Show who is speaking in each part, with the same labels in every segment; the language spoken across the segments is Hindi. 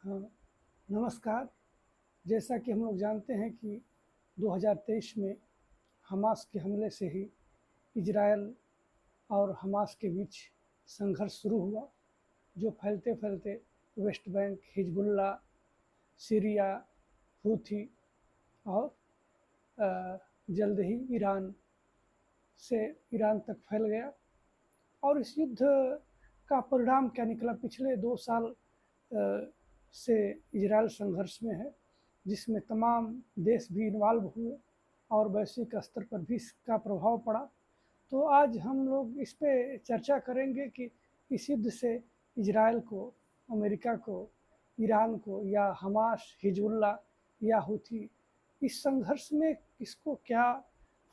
Speaker 1: हाँ, नमस्कार। जैसा कि हम लोग जानते हैं कि 2023 में हमास के हमले से ही इजरायल और हमास के बीच संघर्ष शुरू हुआ, जो फैलते-फैलते West Bank, Hezbollah, Syria, Houthi और जल्द ही ईरान से ईरान तक फैल गया। और इस युद्ध का परिणाम क्या निकला? पिछले 2 साल से इजरायल संघर्ष में है, जिसमें तमाम देश भी इन्वॉल्व हुए और वैश्विक स्तर पर भी इसका प्रभाव पड़ा। तो आज हम लोग इस पे चर्चा करेंगे कि इस युद्ध से इजरायल को, अमेरिका को, ईरान को या हमास, हिजबुल्लाह या हूथी, इस संघर्ष में किसको क्या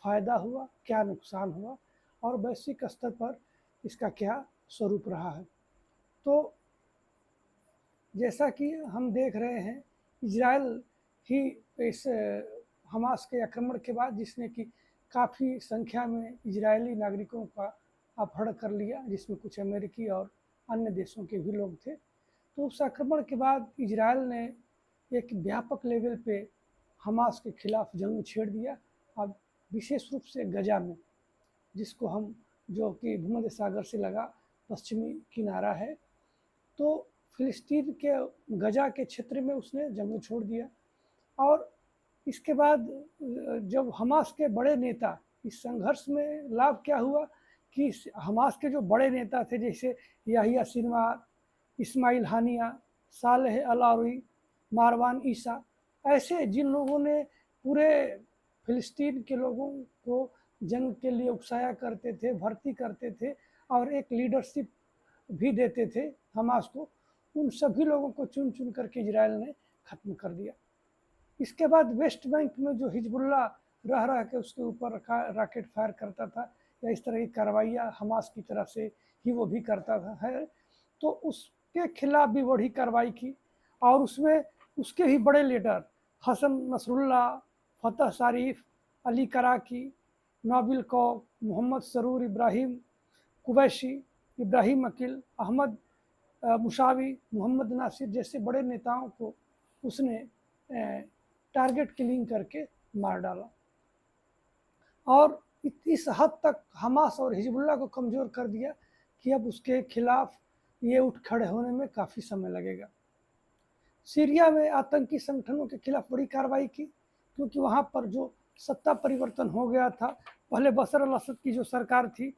Speaker 1: फ़ायदा हुआ, क्या नुकसान हुआ और वैश्विक स्तर पर इसका क्या स्वरूप रहा है। तो जैसा कि हम देख रहे हैं, इजरायल ही इस हमास के आक्रमण के बाद जिसने कि काफ़ी संख्या में इजरायली नागरिकों का अपहरण कर लिया, जिसमें कुछ अमेरिकी और अन्य देशों के भी लोग थे। तो उस आक्रमण के बाद इजरायल ने एक व्यापक लेवल पे हमास के खिलाफ जंग छेड़ दिया। अब विशेष रूप से गजा में, जिसको हम, जो कि भूमध्य सागर से लगा पश्चिमी किनारा है, तो फिलिस्तीन के गजा के क्षेत्र में उसने जंग छोड़ दिया। और इसके बाद जब हमास के बड़े नेता, इस संघर्ष में लाभ क्या हुआ कि हमास के जो बड़े नेता थे, जैसे याहिया सिनवार, इस्माइल हानिया, सालेह अल अरूई, मारवान ईसा, ऐसे जिन लोगों ने पूरे फिलिस्तीन के लोगों को जंग के लिए उकसाया करते थे, भर्ती करते थे और एक लीडरशिप भी देते थे हमास को, उन सभी लोगों को चुन चुन करके इजरायल ने ख़त्म कर दिया। इसके बाद वेस्ट बैंक में जो हिजबुल्लाह रह रह के उसके ऊपर रॉकेट फायर करता था या इस तरह की कार्रवाइयाँ हमास की तरफ से ही वो भी करता था है, तो उसके खिलाफ भी बड़ी कार्रवाई की। और उसमें उसके ही बड़े लीडर हसन नसरुल्लाह, फतह शारीफ, अली कराकी, नाबिल कौक, मोहम्मद सरूर इब्राहिम कुवैशी, इब्राहिम अकील, अहमद मुशावी, मोहम्मद नासिर जैसे बड़े नेताओं को उसने टारगेट किलिंग करके मार डाला और इस हद तक हमास और हिजबुल्लाह को कमज़ोर कर दिया कि अब उसके खिलाफ ये उठ खड़े होने में काफ़ी समय लगेगा। सीरिया में आतंकी संगठनों के खिलाफ बड़ी कार्रवाई की, क्योंकि वहाँ पर जो सत्ता परिवर्तन हो गया था, पहले बशर अल असद की जो सरकार थी,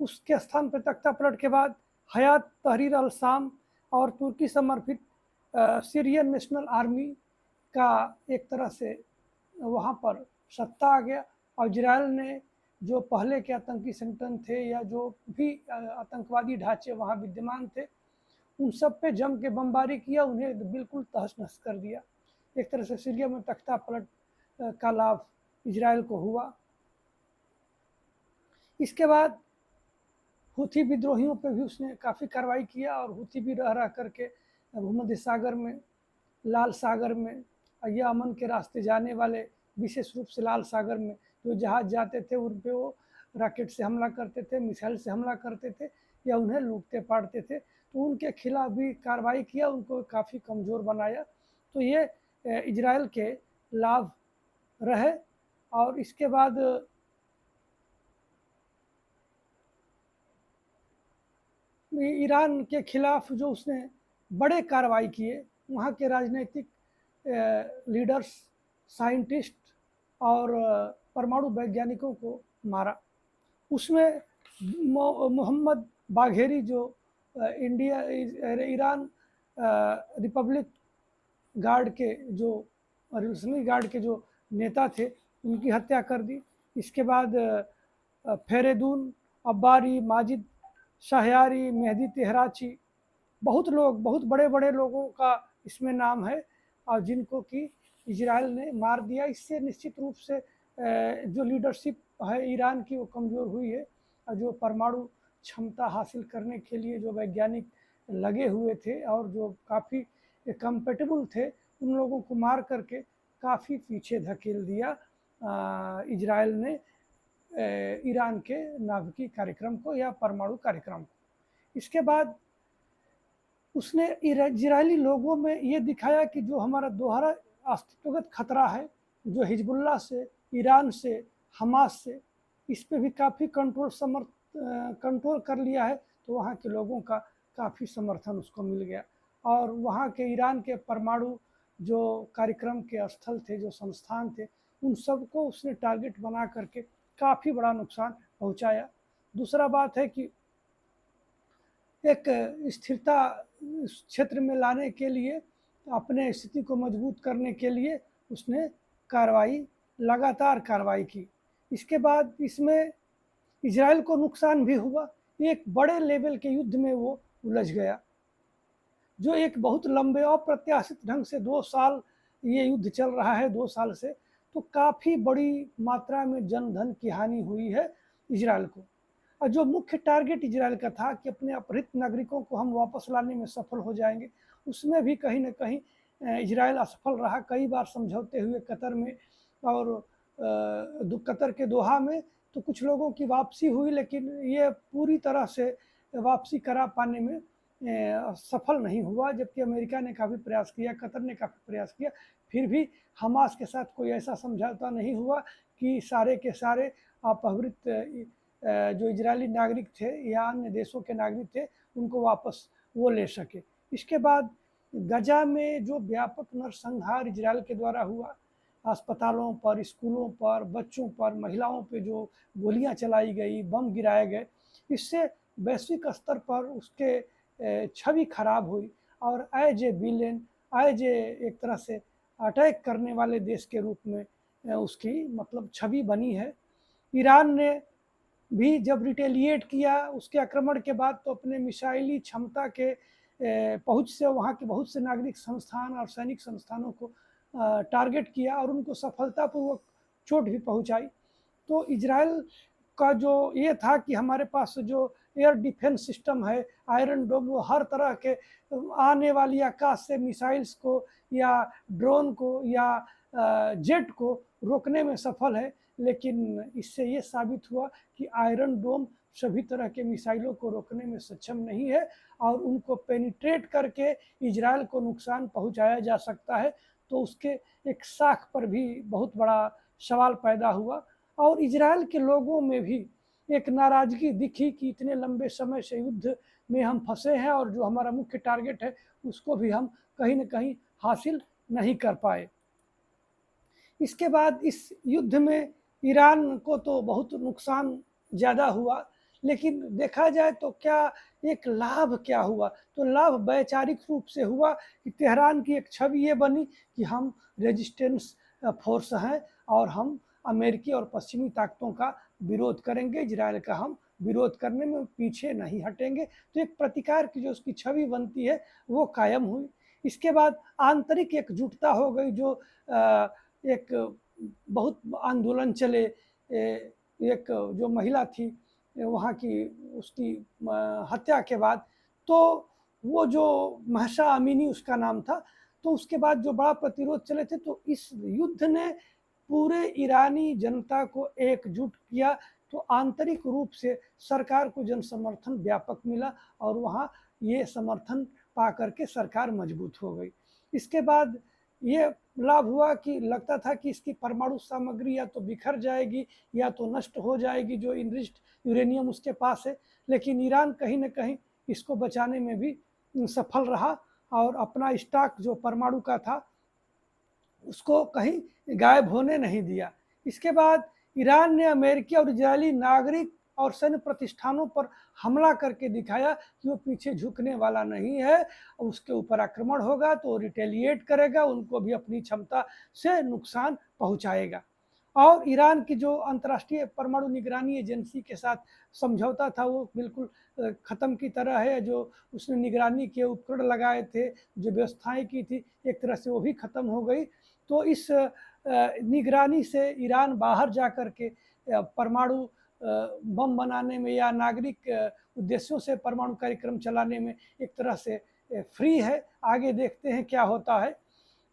Speaker 1: उसके स्थान पर तख्ता पलट के बाद हयात तहरीर अल शाम और तुर्की समर्थित सीरियन नेशनल आर्मी का एक तरह से वहाँ पर सत्ता आ गया। और इजरायल ने जो पहले के आतंकी संगठन थे या जो भी आतंकवादी ढांचे वहाँ विद्यमान थे, उन सब पे जम के बमबारी किया, उन्हें बिल्कुल तहस नहस कर दिया। एक तरह से सीरिया में तख्ता पलट का लाभ इजरायल को हुआ। इसके बाद हूथी विद्रोहियों पे भी उसने काफ़ी कार्रवाई किया और हूथी भी रह रह करके भूमध्य सागर में, लाल सागर में, यमन के रास्ते जाने वाले, विशेष रूप से लाल सागर में जो जहाज़ जाते थे उन पे वो रॉकेट से हमला करते थे, मिसाइल से हमला करते थे या उन्हें लूटते पाटते थे। तो उनके खिलाफ भी कार्रवाई किया, उनको काफ़ी कमज़ोर बनाया। तो ये इजरायल के लाभ रहे। और इसके बाद ईरान के खिलाफ जो उसने बड़े कार्रवाई किए, वहाँ के राजनीतिक लीडर्स, साइंटिस्ट और परमाणु वैज्ञानिकों को मारा। उसमें मोहम्मद बाघेरी जो इंडिया ईरान रिपब्लिक गार्ड के जो रिवोल्यूशनरी गार्ड के जो नेता थे, उनकी हत्या कर दी। इसके बाद फेरेदून अब्बारी, माजिद शाहयारी, मेहदी तेहराची, बहुत लोग, बहुत बड़े बड़े लोगों का इसमें नाम है और जिनको कि इजराइल ने मार दिया। इससे निश्चित रूप से जो लीडरशिप है ईरान की वो कमज़ोर हुई है और जो परमाणु क्षमता हासिल करने के लिए जो वैज्ञानिक लगे हुए थे और जो काफ़ी कंपेटेबल थे, उन लोगों को मार करके काफ़ी पीछे धकेल दिया इजराइल ने ईरान के नाभिकीय कार्यक्रम को या परमाणु कार्यक्रम को। इसके बाद उसने इजरायली लोगों में ये दिखाया कि जो हमारा दोहरा अस्तित्वगत खतरा है, जो हिजबुल्लाह से, ईरान से, हमास से, इस पे भी काफ़ी कंट्रोल कर लिया है। तो वहाँ के लोगों का काफ़ी समर्थन उसको मिल गया और वहाँ के ईरान के परमाणु जो कार्यक्रम के स्थल थे, जो संस्थान थे, उन सबको उसने टारगेट बना करके काफ़ी बड़ा नुकसान पहुँचाया। दूसरा बात है कि एक स्थिरता इस क्षेत्र में लाने के लिए, अपने स्थिति को मजबूत करने के लिए उसने लगातार कार्रवाई की। इसके बाद इसमें इजराइल को नुकसान भी हुआ। एक बड़े लेवल के युद्ध में वो उलझ गया, जो एक बहुत लंबे अप्रत्याशित ढंग से 2 साल ये युद्ध चल रहा है, 2 साल से, तो काफ़ी बड़ी मात्रा में जन धन की हानि हुई है इजराइल को। और जो मुख्य टारगेट इजराइल का था कि अपने अपहृत नागरिकों को हम वापस लाने में सफल हो जाएंगे, उसमें भी कहीं ना कहीं इजराइल असफल रहा। कई बार समझौते हुए कतर में और कतर के दोहा में, तो कुछ लोगों की वापसी हुई, लेकिन ये पूरी तरह से वापसी करा पाने में सफल नहीं हुआ। जबकि अमेरिका ने काफ़ी प्रयास किया, कतर ने काफ़ी प्रयास किया, फिर भी हमास के साथ कोई ऐसा समझौता नहीं हुआ कि सारे के सारे अपहृत जो इजरायली नागरिक थे या अन्य देशों के नागरिक थे उनको वापस वो ले सके। इसके बाद गजा में जो व्यापक नरसंहार इजरायल के द्वारा हुआ, अस्पतालों पर, स्कूलों पर, बच्चों पर, महिलाओं पे जो गोलियां चलाई गई, बम गिराए गए, इससे वैश्विक स्तर पर उसके छवि खराब हुई और as a villain, as a एक तरह से अटैक करने वाले देश के रूप में उसकी मतलब छवि बनी है। ईरान ने भी जब रिटेलिएट किया उसके आक्रमण के बाद, तो अपने मिसाइली क्षमता के पहुंच से वहाँ के बहुत से नागरिक संस्थान और सैनिक संस्थानों को टारगेट किया और उनको सफलतापूर्वक चोट भी पहुंचाई। तो इजराइल का जो ये था कि हमारे पास जो एयर डिफेंस सिस्टम है, आयरन डोम, वो हर तरह के आने वाली आकाश से मिसाइल्स को या ड्रोन को या जेट को रोकने में सफल है। लेकिन इससे ये साबित हुआ कि आयरन डोम सभी तरह के मिसाइलों को रोकने में सक्षम नहीं है और उनको पेनिट्रेट करके इजराइल को नुकसान पहुंचाया जा सकता है। तो उसके एक साख पर भी बहुत बड़ा सवाल पैदा हुआ और इजराइल के लोगों में भी एक नाराजगी दिखी कि इतने लंबे समय से युद्ध में हम फंसे हैं और जो हमारा मुख्य टारगेट है उसको भी हम कहीं ना कहीं हासिल नहीं कर पाए। इसके बाद इस युद्ध में ईरान को तो बहुत नुकसान ज़्यादा हुआ, लेकिन देखा जाए तो क्या एक लाभ क्या हुआ, तो लाभ वैचारिक रूप से हुआ कि तेहरान की एक छवि ये बनी कि हम रेजिस्टेंस फोर्स हैं और हम अमेरिकी और पश्चिमी ताकतों का विरोध करेंगे, इजराइल का हम विरोध करने में पीछे नहीं हटेंगे। तो एक प्रतिकार की जो उसकी छवि बनती है वो कायम हुई। इसके बाद आंतरिक एकजुटता हो गई, जो एक बहुत आंदोलन चले, एक जो महिला थी वहाँ की, उसकी हत्या के बाद, तो वो जो महसा अमीनी उसका नाम था, तो उसके बाद जो बड़ा प्रतिरोध चले थे, तो इस युद्ध ने पूरे ईरानी जनता को एकजुट किया। तो आंतरिक रूप से सरकार को जन समर्थन व्यापक मिला और वहाँ ये समर्थन पा करके सरकार मजबूत हो गई। इसके बाद ये लाभ हुआ कि लगता था कि इसकी परमाणु सामग्री या तो बिखर जाएगी या तो नष्ट हो जाएगी, जो इनरिच्ड यूरेनियम उसके पास है, लेकिन ईरान कहीं ना कहीं इसको बचाने में भी सफल रहा और अपना स्टॉक जो परमाणु का था उसको कहीं गायब होने नहीं दिया। इसके बाद ईरान ने अमेरिकी और इजरायली नागरिक और सैन्य प्रतिष्ठानों पर हमला करके दिखाया कि वो पीछे झुकने वाला नहीं है, उसके ऊपर आक्रमण होगा तो रिटेलिएट करेगा, उनको भी अपनी क्षमता से नुकसान पहुंचाएगा। और ईरान की जो अंतर्राष्ट्रीय परमाणु निगरानी एजेंसी के साथ समझौता था वो बिल्कुल ख़त्म की तरह है। जो उसने निगरानी के उपकरण लगाए थे, जो व्यवस्थाएं की थी, एक तरह से वो भी ख़त्म हो गई। तो इस निगरानी से ईरान बाहर जा कर के परमाणु बम बनाने में या नागरिक उद्देश्यों से परमाणु कार्यक्रम चलाने में एक तरह से फ्री है। आगे देखते हैं क्या होता है।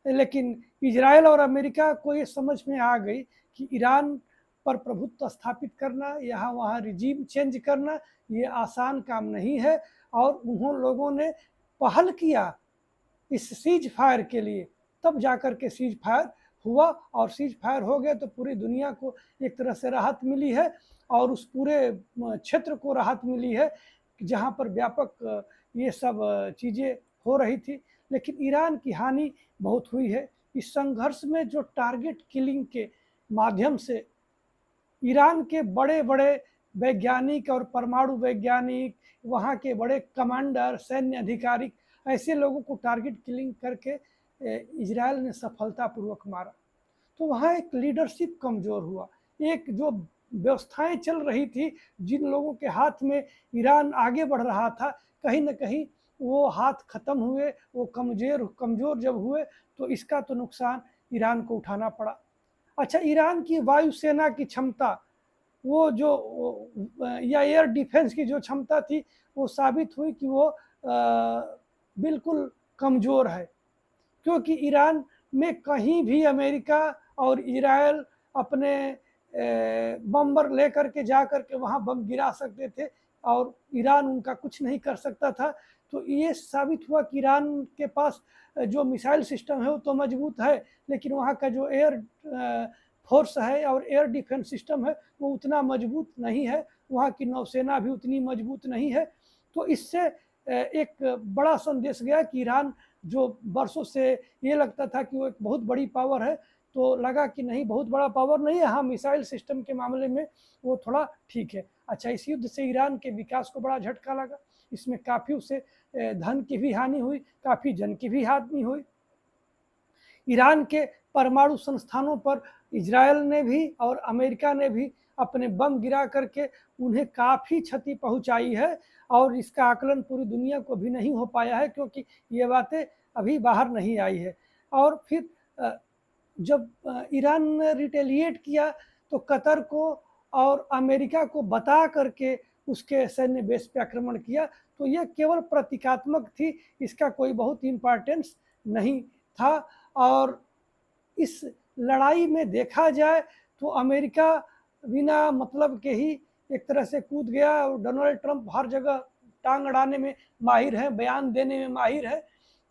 Speaker 1: लेकिन इजराइल और अमेरिका को ये समझ में आ गई कि ईरान पर प्रभुत्व स्थापित करना, यहाँ वहाँ रिजीम चेंज करना ये आसान काम नहीं है और उन्होंने लोगों ने पहल किया इस सीज फायर के लिए, तब जाकर के सीज फायर हुआ, और सीज फायर हो गया तो पूरी दुनिया को एक तरह से राहत मिली है, और उस पूरे क्षेत्र को राहत मिली है जहां पर व्यापक ये सब चीज़ें हो रही थी। लेकिन ईरान की हानि बहुत हुई है। इस संघर्ष में जो टारगेट किलिंग के माध्यम से ईरान के बड़े बड़े वैज्ञानिक और परमाणु वैज्ञानिक, वहाँ के बड़े कमांडर, सैन्य अधिकारी, ऐसे लोगों को टारगेट किलिंग करके इजराइल ने सफलतापूर्वक मारा। तो वहाँ एक लीडरशिप कमज़ोर हुआ। एक जो व्यवस्थाएं चल रही थी, जिन लोगों के हाथ में ईरान आगे बढ़ रहा था, कहीं ना कहीं वो हाथ ख़त्म हुए, वो कमज़ोर जब हुए तो इसका तो नुकसान ईरान को उठाना पड़ा। अच्छा, ईरान की वायुसेना की क्षमता, वो जो या एयर डिफेंस की जो क्षमता थी, वो साबित हुई कि वो बिल्कुल कमज़ोर है, क्योंकि ईरान में कहीं भी अमेरिका और इजराइल अपने बम्बर लेकर के जा कर के वहाँ बम गिरा सकते थे और ईरान उनका कुछ नहीं कर सकता था। तो ये साबित हुआ कि ईरान के पास जो मिसाइल सिस्टम है वो तो मजबूत है, लेकिन वहाँ का जो एयर फोर्स है और एयर डिफेंस सिस्टम है वो उतना मजबूत नहीं है, वहाँ की नौसेना भी उतनी मजबूत नहीं है। तो इससे एक बड़ा संदेश गया कि ईरान जो वर्षों से ये लगता था कि वो एक बहुत बड़ी पावर है, तो लगा कि नहीं, बहुत बड़ा पावर नहीं है, हाँ मिसाइल सिस्टम के मामले में वो थोड़ा ठीक है। अच्छा, इस युद्ध से ईरान के विकास को बड़ा झटका लगा। इसमें काफ़ी उसे धन की भी हानि हुई, काफ़ी जन की भी हानि हुई। ईरान के परमाणु संस्थानों पर इजरायल ने भी और अमेरिका ने भी अपने बम गिरा करके उन्हें काफ़ी क्षति पहुंचाई है, और इसका आकलन पूरी दुनिया को भी नहीं हो पाया है, क्योंकि ये बातें अभी बाहर नहीं आई है। और फिर जब ईरान ने रिटेलिएट किया तो कतर को और अमेरिका को बता करके उसके सैन्य बेस पे आक्रमण किया। तो यह केवल प्रतीकात्मक थी, इसका कोई बहुत इम्पोर्टेंस नहीं था। और इस लड़ाई में देखा जाए तो अमेरिका बिना मतलब के ही एक तरह से कूद गया, और डोनाल्ड ट्रंप हर जगह टांग अड़ाने में माहिर है, बयान देने में माहिर है।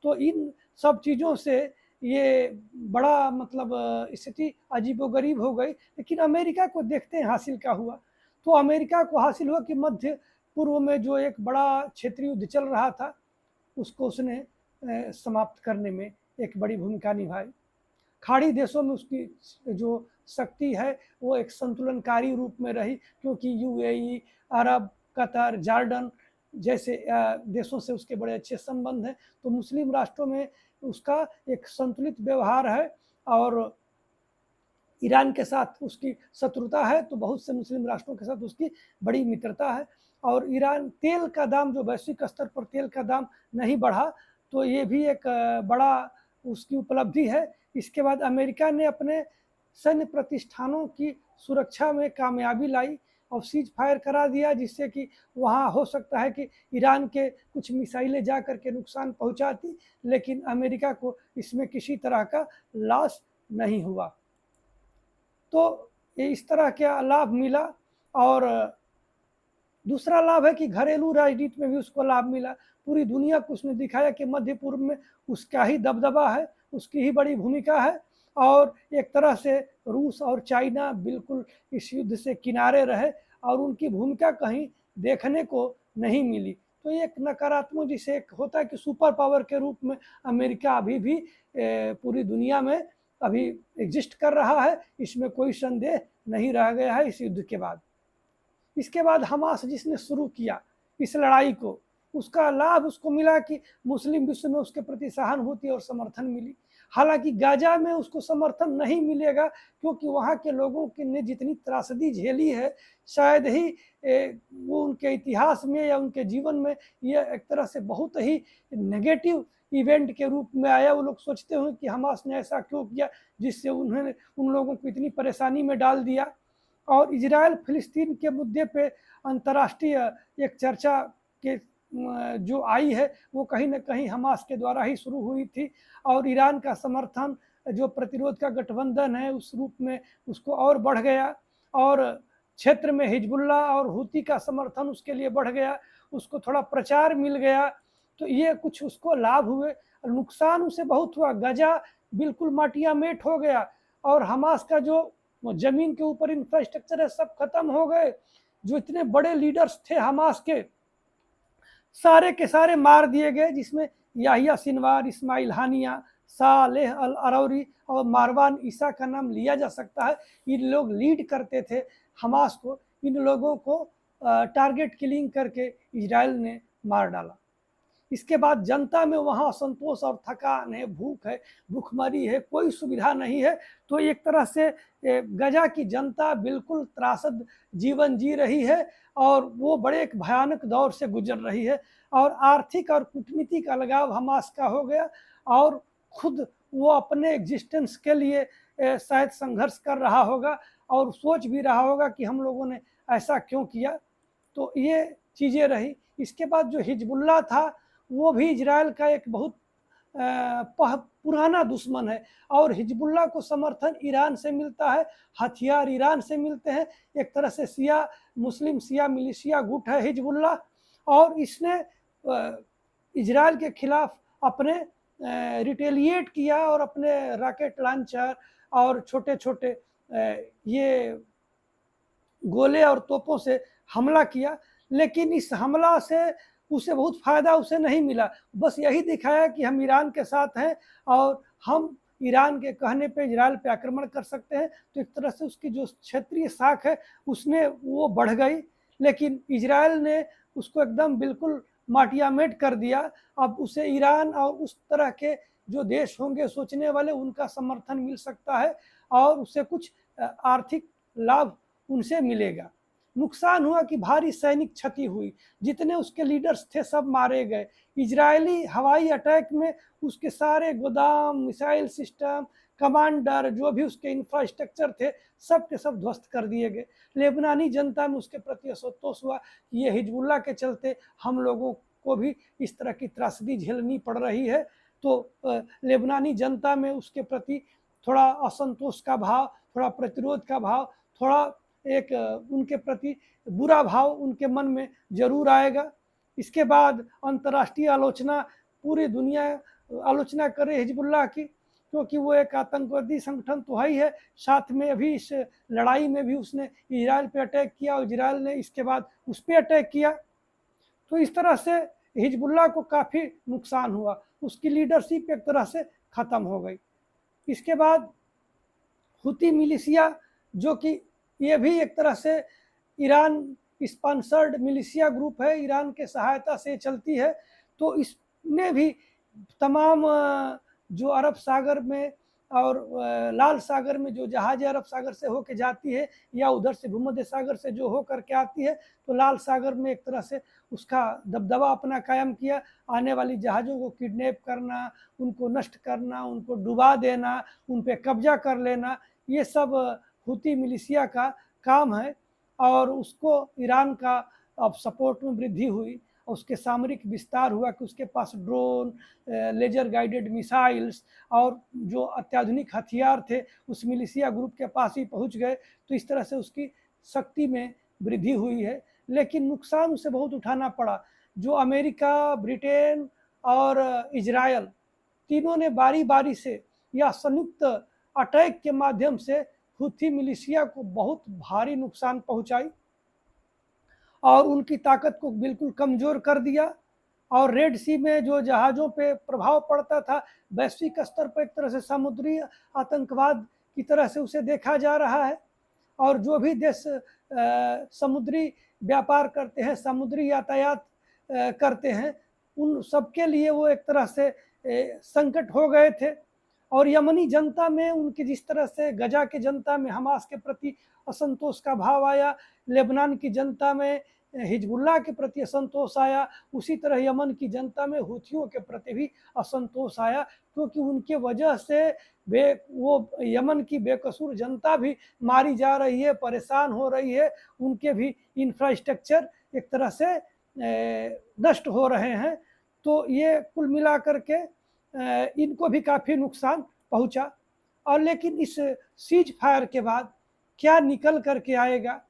Speaker 1: तो इन सब चीज़ों से ये बड़ा मतलब स्थिति अजीबोगरीब हो गई। लेकिन अमेरिका को देखते हैं हासिल क्या हुआ। तो अमेरिका को हासिल हुआ कि मध्य पूर्व में जो एक बड़ा क्षेत्रीय युद्ध चल रहा था, उसको उसने समाप्त करने में एक बड़ी भूमिका निभाई। खाड़ी देशों में उसकी जो शक्ति है वो एक संतुलनकारी रूप में रही, क्योंकि यूएई, अरब, कतर, जॉर्डन जैसे देशों से उसके बड़े अच्छे संबंध हैं। तो मुस्लिम राष्ट्रों में उसका एक संतुलित व्यवहार है, और ईरान के साथ उसकी शत्रुता है तो बहुत से मुस्लिम राष्ट्रों के साथ उसकी बड़ी मित्रता है। और ईरान तेल का दाम, जो वैश्विक स्तर पर तेल का दाम नहीं बढ़ा, तो ये भी एक बड़ा उसकी उपलब्धि है। इसके बाद अमेरिका ने अपने सैन्य प्रतिष्ठानों की सुरक्षा में कामयाबी लाई और सीज फायर करा दिया, जिससे कि वहाँ हो सकता है कि ईरान के कुछ मिसाइलें जा कर के नुकसान पहुँचाती, लेकिन अमेरिका को इसमें किसी तरह का लॉस नहीं हुआ। तो ये इस तरह का लाभ मिला। और दूसरा लाभ है कि घरेलू राजनीति में भी उसको लाभ मिला। पूरी दुनिया को उसने दिखाया कि मध्य पूर्व में उसका ही दबदबा है, उसकी ही बड़ी भूमिका है, और एक तरह से रूस और चाइना बिल्कुल इस युद्ध से किनारे रहे और उनकी भूमिका कहीं देखने को नहीं मिली। तो एक नकारात्मक, जिसे एक होता है कि सुपर पावर के रूप में अमेरिका अभी भी पूरी दुनिया में अभी एग्जिस्ट कर रहा है, इसमें कोई संदेह नहीं रह गया है इस युद्ध के बाद। इसके बाद हमास जिसने शुरू किया इस लड़ाई को, उसका लाभ उसको मिला कि मुस्लिम विश्व में उसके प्रति सहानुभूति और समर्थन मिली। हालांकि गाजा में उसको समर्थन नहीं मिलेगा, क्योंकि वहाँ के लोगों के ने जितनी त्रासदी झेली है, शायद ही वो उनके इतिहास में या उनके जीवन में यह एक तरह से बहुत ही नेगेटिव इवेंट के रूप में आया। वो लोग सोचते हैं कि हमास ने ऐसा क्यों किया जिससे उन्होंने उन लोगों को इतनी परेशानी में डाल दिया। और इजराइल फिलिस्तीन के मुद्दे पे अंतर्राष्ट्रीय एक चर्चा के जो आई है वो कहीं ना कहीं हमास के द्वारा ही शुरू हुई थी, और ईरान का समर्थन जो प्रतिरोध का गठबंधन है उस रूप में उसको और बढ़ गया, और क्षेत्र में हिजबुल्ला और हुती का समर्थन उसके लिए बढ़ गया, उसको थोड़ा प्रचार मिल गया। तो ये कुछ उसको लाभ हुए, नुकसान उसे बहुत हुआ। गजा बिल्कुल माटिया मेट हो गया और हमास का जो जमीन के ऊपर इंफ्रास्ट्रक्चर है सब खत्म हो गए। जो इतने बड़े लीडर्स थे हमास के, सारे के सारे मार दिए गए, जिसमें याहिया सिनवार, इस्माइल हानिया, सालेह अल अरौरी और मारवान ईसा का नाम लिया जा सकता है। इन लोग लीड करते थे हमास को। इन लोगों को टारगेट किलिंग करके इजराइल ने मार डाला। इसके बाद जनता में वहाँ असंतोष और थकान है, भूख है, भूखमरी है, कोई सुविधा नहीं है। तो एक तरह से गजा की जनता बिल्कुल त्रासद जीवन जी रही है और वो बड़े एक भयानक दौर से गुजर रही है। और आर्थिक और कूटनीतिक अलगाव हमास का हो गया और खुद वो अपने एग्जिस्टेंस के लिए शायद संघर्ष कर रहा होगा और सोच भी रहा होगा कि हम लोगों ने ऐसा क्यों किया। तो ये चीज़ें रही। इसके बाद जो हिजबुल्ला था वो भी इजराइल का एक बहुत पुराना दुश्मन है और हिजबुल्ला को समर्थन ईरान से मिलता है, हथियार ईरान से मिलते हैं। एक तरह से शिया मुस्लिम शिया मिलिशिया गुट है हिजबुल्ला और इसने इजराइल के खिलाफ अपने रिटेलिएट किया और अपने रॉकेट लॉन्चर और छोटे छोटे ये गोले और तोपों से हमला किया। लेकिन इस हमला से उसे बहुत फ़ायदा उसे नहीं मिला, बस यही दिखाया कि हम ईरान के साथ हैं और हम ईरान के कहने पे इजराइल पे आक्रमण कर सकते हैं। तो एक तरह से उसकी जो क्षेत्रीय साख है उसमें वो बढ़ गई, लेकिन इजराइल ने उसको एकदम बिल्कुल माटियामेट कर दिया। अब उसे ईरान और उस तरह के जो देश होंगे सोचने वाले उनका समर्थन मिल सकता है और उसे कुछ आर्थिक लाभ उनसे मिलेगा। नुकसान हुआ कि भारी सैनिक क्षति हुई, जितने उसके लीडर्स थे सब मारे गए। इजरायली हवाई अटैक में उसके सारे गोदाम, मिसाइल सिस्टम, कमांडर, जो भी उसके इंफ्रास्ट्रक्चर थे सब के सब ध्वस्त कर दिए गए। लेबनानी जनता में उसके प्रति असंतोष हुआ कि ये हिजबुल्ला के चलते हम लोगों को भी इस तरह की त्रासदी झेलनी पड़ रही है। तो लेबनानी जनता में उसके प्रति थोड़ा असंतोष का भाव, थोड़ा प्रतिरोध का भाव, थोड़ा एक उनके प्रति बुरा भाव उनके मन में जरूर आएगा। इसके बाद अंतर्राष्ट्रीय आलोचना, पूरी दुनिया आलोचना करे हिजबुल्लाह की, क्योंकि वो एक आतंकवादी संगठन तो है ही है, साथ में अभी इस लड़ाई में भी उसने इजराइल पे अटैक किया और इजराइल ने इसके बाद उस पर अटैक किया। तो इस तरह से हिजबुल्लाह को काफ़ी नुकसान हुआ, उसकी लीडरशिप एक तरह से ख़त्म हो गई। इसके बाद हुती मिलिशिया, जो कि ये भी एक तरह से ईरान स्पॉन्सर्ड मिलिशिया ग्रुप है, ईरान के सहायता से चलती है। तो इसने भी तमाम जो अरब सागर में और लाल सागर में जो जहाज़ अरब सागर से होकर जाती है या उधर से भूमध्य सागर से जो होकर के आती है, तो लाल सागर में एक तरह से उसका दबदबा अपना कायम किया। आने वाली जहाज़ों को किडनैप करना, उनको नष्ट करना, उनको डुबा देना, उन पर कब्जा कर लेना, ये सब हुती मिलिशिया का काम है। और उसको ईरान का अब सपोर्ट में वृद्धि हुई, उसके सामरिक विस्तार हुआ कि उसके पास ड्रोन, लेजर गाइडेड मिसाइल्स और जो अत्याधुनिक हथियार थे उस मिलिशिया ग्रुप के पास ही पहुंच गए। तो इस तरह से उसकी शक्ति में वृद्धि हुई है, लेकिन नुकसान उसे बहुत उठाना पड़ा। जो अमेरिका, ब्रिटेन और इजराइल तीनों ने बारी बारी से या संयुक्त अटैक के माध्यम से हुथी मिलिशिया को बहुत भारी नुकसान पहुंचाई और उनकी ताकत को बिल्कुल कमज़ोर कर दिया। और रेड सी में जो जहाज़ों पे प्रभाव पड़ता था, वैश्विक स्तर पर एक तरह से समुद्री आतंकवाद की तरह से उसे देखा जा रहा है। और जो भी देश समुद्री व्यापार करते हैं, समुद्री यातायात करते हैं, उन सबके लिए वो एक तरह से संकट हो गए थे। और यमनी जनता में उनकी जिस तरह से गजा के जनता में हमास के प्रति असंतोष का भाव आया, लेबनान की जनता में हिजबुल्लाह के प्रति असंतोष आया, उसी तरह यमन की जनता में हुथियों के प्रति भी असंतोष आया, क्योंकि उनके वजह से वो यमन की बेकसूर जनता भी मारी जा रही है, परेशान हो रही है, उनके भी इंफ्रास्ट्रक्चर एक तरह से नष्ट हो रहे हैं। तो ये कुल मिला करके इनको भी काफ़ी नुकसान पहुंचा। और लेकिन इस सीज फायर के बाद क्या निकल करके आएगा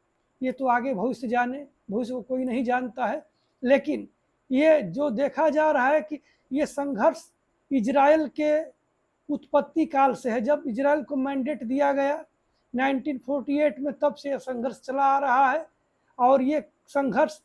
Speaker 1: ये तो आगे भविष्य जाने, भविष्य को कोई नहीं जानता है। लेकिन ये जो देखा जा रहा है कि ये संघर्ष इजराइल के उत्पत्ति काल से है। जब इजराइल को मैंडेट दिया गया 1948 में, तब से यह संघर्ष चला आ रहा है। और ये संघर्ष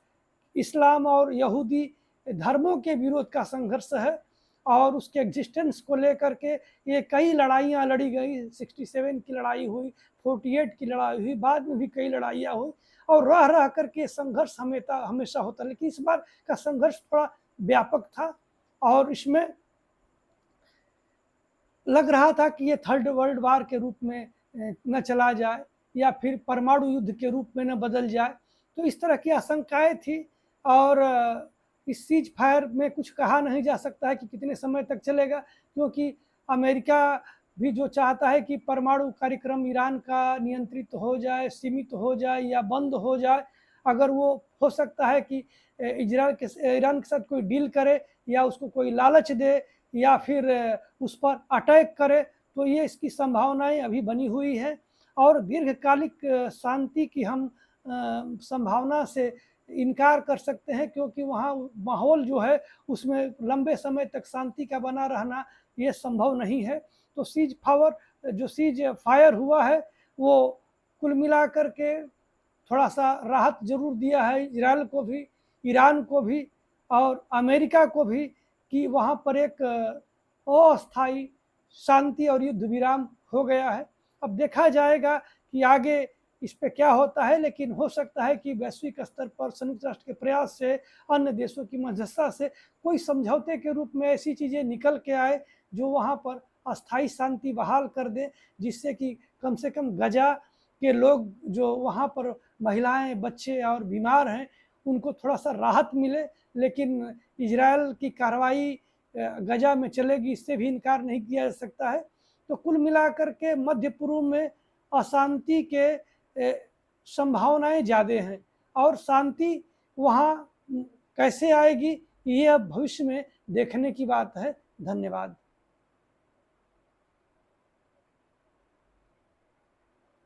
Speaker 1: इस्लाम और यहूदी धर्मों के विरोध का संघर्ष है और उसके एग्जिस्टेंस को लेकर के ये कई लड़ाइयाँ लड़ी गई। 67 की लड़ाई हुई, 48 की लड़ाई हुई, बाद में भी कई लड़ाइयाँ हुई और रह रह करके संघर्ष हमेशा होता। लेकिन इस बार का संघर्ष थोड़ा व्यापक था और इसमें लग रहा था कि ये थर्ड वर्ल्ड वार के रूप में न चला जाए या फिर परमाणु युद्ध के रूप में न बदल जाए। तो इस तरह की आशंकाएं थी और इस सीज फायर में कुछ कहा नहीं जा सकता है कि कितने समय तक चलेगा, क्योंकि अमेरिका भी जो चाहता है कि परमाणु कार्यक्रम ईरान का नियंत्रित हो जाए, सीमित हो जाए या बंद हो जाए। अगर वो हो सकता है कि ईरान के साथ कोई डील करे या उसको कोई लालच दे या फिर उस पर अटैक करे, तो ये इसकी संभावनाएं अभी बनी हुई है। और दीर्घकालिक शांति की हम संभावना से इनकार कर सकते हैं, क्योंकि वहाँ माहौल जो है उसमें लंबे समय तक शांति का बना रहना ये संभव नहीं है। तो सीज फायर हुआ है वो कुल मिलाकर के थोड़ा सा राहत जरूर दिया है इजराइल को भी, ईरान को भी और अमेरिका को भी, कि वहाँ पर एक अस्थायी शांति और युद्ध विराम हो गया है। अब देखा जाएगा कि आगे इस पे क्या होता है, लेकिन हो सकता है कि वैश्विक स्तर पर संयुक्त राष्ट्र के प्रयास से, अन्य देशों की मध्यस्थता से कोई समझौते के रूप में ऐसी चीज़ें निकल के आए जो वहाँ पर अस्थायी शांति बहाल कर दे, जिससे कि कम से कम गजा के लोग जो वहाँ पर महिलाएं, बच्चे और बीमार हैं उनको थोड़ा सा राहत मिले। लेकिन इजराइल की कार्रवाई गजा में चलेगी, इससे भी इनकार नहीं किया जा सकता है। तो कुल मिलाकर के मध्य पूर्व में अशांति के संभावनाएं ज़्यादा हैं और शांति वहाँ कैसे आएगी ये अब भविष्य में देखने की बात है। धन्यवाद।